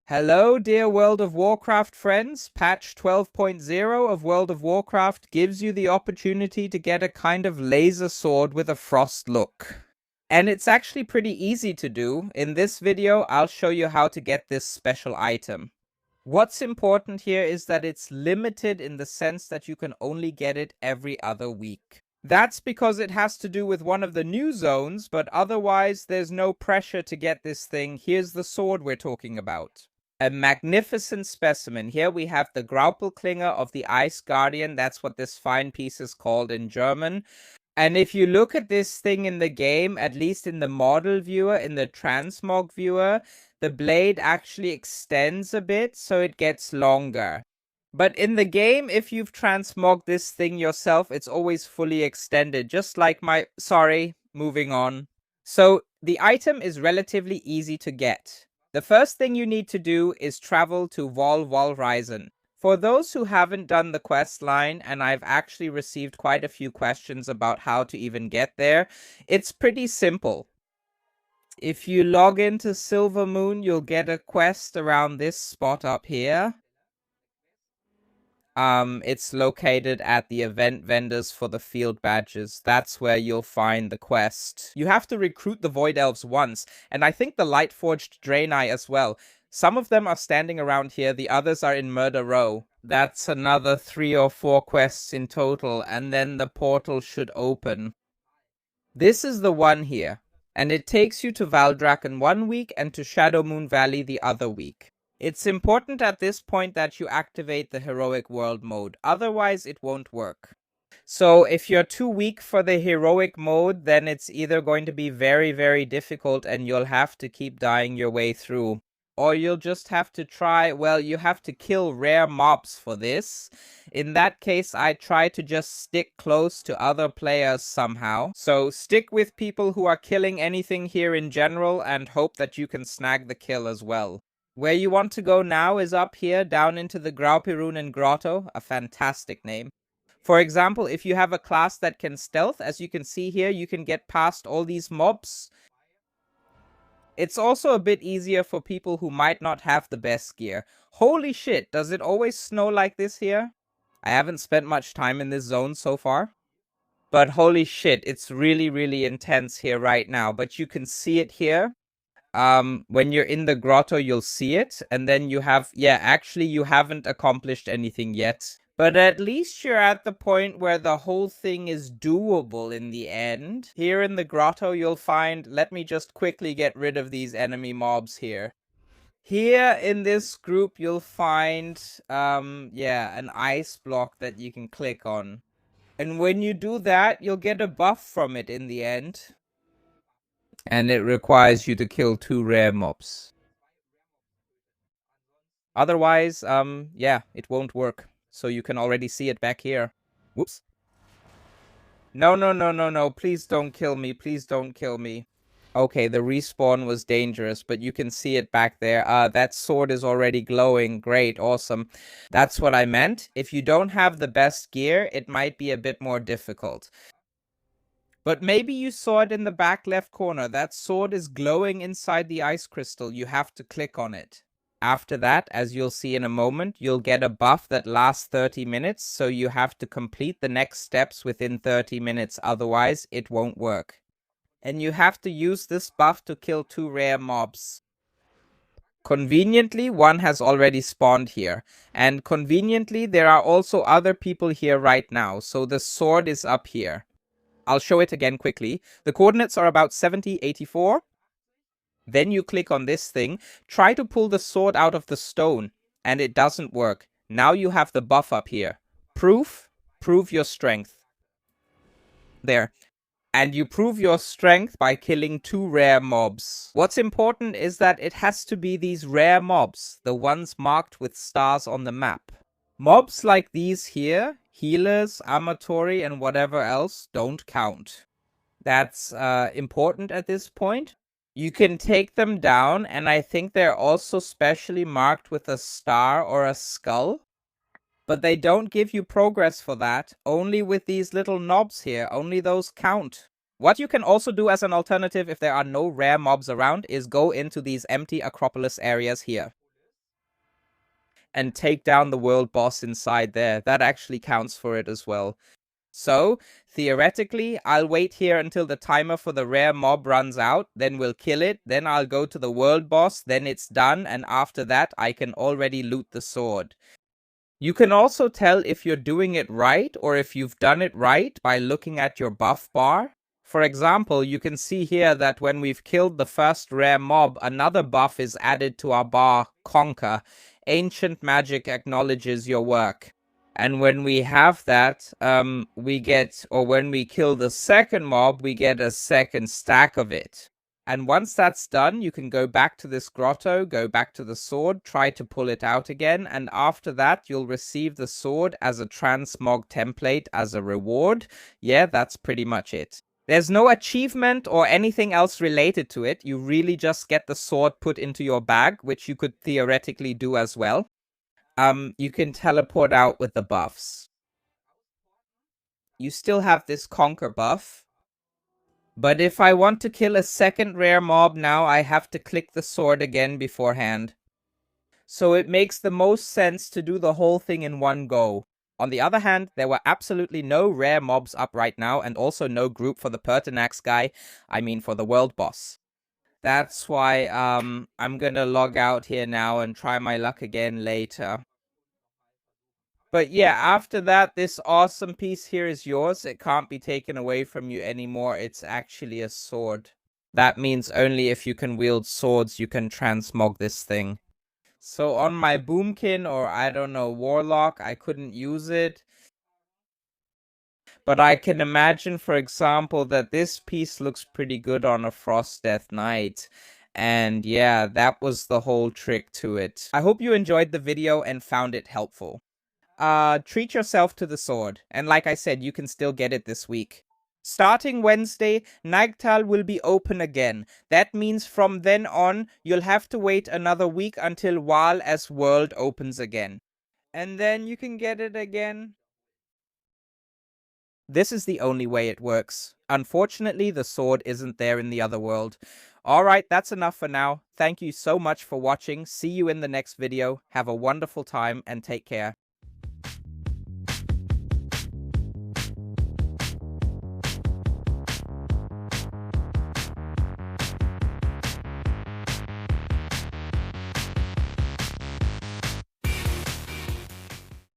Hello, dear World of Warcraft friends. Patch 12.0 of World of Warcraft gives you the opportunity to get a kind of laser sword with a frost look. And it's actually pretty easy to do. In this video, I'll show you how to get this special item. What's important here is that it's limited in the sense that you can only get it every other week. That's because it has to do with one of the new zones, but otherwise there's no pressure to get this thing. Here's the sword we're talking about. A magnificent specimen. Here we have the Graupirunen of the Ice Guardian. That's what this fine piece is called in German. And if you look at this thing in the game, at least in the model viewer, in the transmog viewer, the blade actually extends a bit, so it gets longer. But in the game, if you've transmogged this thing yourself, it's always fully extended, just like my... Sorry, moving on. So, the item is relatively easy to get. The first thing you need to do is travel to Warcraft. For those who haven't done the quest line, and I've actually received quite a few questions about how to even get there, it's pretty simple. If you log into Silvermoon, you'll get a quest around this spot up here. It's located at the event vendors for the field badges. That's where you'll find the quest. You have to recruit the Void Elves once, and I think the Lightforged Draenei as well. Some of them are standing around here, the others are in Murder Row. That's another 3 or 4 quests in total, and then the portal should open. This is the one here, and it takes you to Valdrakken one week and to Shadowmoon Valley the other week. It's important at this point that you activate the Heroic World mode, otherwise it won't work. So if you're too weak for the Heroic mode, then it's either going to be very, very difficult and you'll have to keep dying your way through. Or you'll just have to try, well, you have to kill rare mobs for this. In that case, I try to just stick close to other players somehow. So stick with people who are killing anything here in general and hope that you can snag the kill as well. Where you want to go now is up here, down into the Graupirunen Grotto, a fantastic name. For example, if you have a class that can stealth, as you can see here, you can get past all these mobs. It's also a bit easier for people who might not have the best gear. Holy shit, does it always snow like this here? I haven't spent much time in this zone so far. But holy shit, it's really, really intense here right now. But you can see it here. When you're in the grotto, you'll see it, and then you have, actually you haven't accomplished anything yet. But at least you're at the point where the whole thing is doable in the end. Here in the grotto, you'll find, let me just quickly get rid of these enemy mobs here. Here in this group, you'll find, an ice block that you can click on. And when you do that, you'll get a buff from it in the end. And it requires you to kill 2 rare mobs. Otherwise, it won't work. So you can already see it back here. Whoops. No. Please don't kill me. Please don't kill me. Okay, the respawn was dangerous, but you can see it back there. That sword is already glowing. Great, awesome. That's what I meant. If you don't have the best gear, it might be a bit more difficult. But maybe you saw it in the back left corner. That sword is glowing inside the ice crystal. You have to click on it. After that, as you'll see in a moment, you'll get a buff that lasts 30 minutes. So you have to complete the next steps within 30 minutes. Otherwise, it won't work. And you have to use this buff to kill 2 rare mobs. Conveniently, one has already spawned here. And conveniently, there are also other people here right now. So the sword is up here. I'll show it again quickly. The coordinates are about 70, 84. Then you click on this thing. Try to pull the sword out of the stone. And it doesn't work. Now you have the buff up here. Proof your strength. There. And you prove your strength by killing 2 rare mobs. What's important is that it has to be these rare mobs. The ones marked with stars on the map. Mobs like these here, healers, Amatori, and whatever else, don't count. That's important at this point. You can take them down, and I think they're also specially marked with a star or a skull. But they don't give you progress for that, only with these little knobs here, only those count. What you can also do as an alternative if there are no rare mobs around is go into these empty Acropolis areas here. and take down the world boss inside there. That actually counts for it as well. So, theoretically, I'll wait here until the timer for the rare mob runs out, then we'll kill it, then I'll go to the world boss, then it's done, and after that I can already loot the sword. You can also tell if you're doing it right or if you've done it right by looking at your buff bar. For example, you can see here that when we've killed the first rare mob, another buff is added to our bar, Conquer. Ancient magic acknowledges your work. And when we have that, when we kill the second mob, we get a second stack of it. And once that's done, you can go back to this grotto, go back to the sword, try to pull it out again, and after that, you'll receive the sword as a transmog template as a reward. Yeah, that's pretty much it. There's no achievement or anything else related to it. You really just get the sword put into your bag, which you could theoretically do as well. You can teleport out with the buffs. You still have this Conquer buff. But if I want to kill a second rare mob now, I have to click the sword again beforehand. So it makes the most sense to do the whole thing in one go. On the other hand, there were absolutely no rare mobs up right now, and also no group for the Pertinax guy. I mean for the world boss. That's why I'm gonna log out here now and try my luck again later. But yeah, after that, this awesome piece here is yours. It can't be taken away from you anymore. It's actually a sword. That means only if you can wield swords, you can transmog this thing. So on my Boomkin, or I don't know, Warlock, I couldn't use it. But I can imagine, for example, that this piece looks pretty good on a Frost Death Knight. And yeah, that was the whole trick to it. I hope you enjoyed the video and found it helpful. Treat yourself to the sword, and like I said, you can still get it this week. Starting Wednesday, Nagtal will be open again. That means from then on, you'll have to wait another week until Wal as World opens again. And then you can get it again. This is the only way it works. Unfortunately, the sword isn't there in the other world. Alright, that's enough for now. Thank you so much for watching. See you in the next video. Have a wonderful time and take care.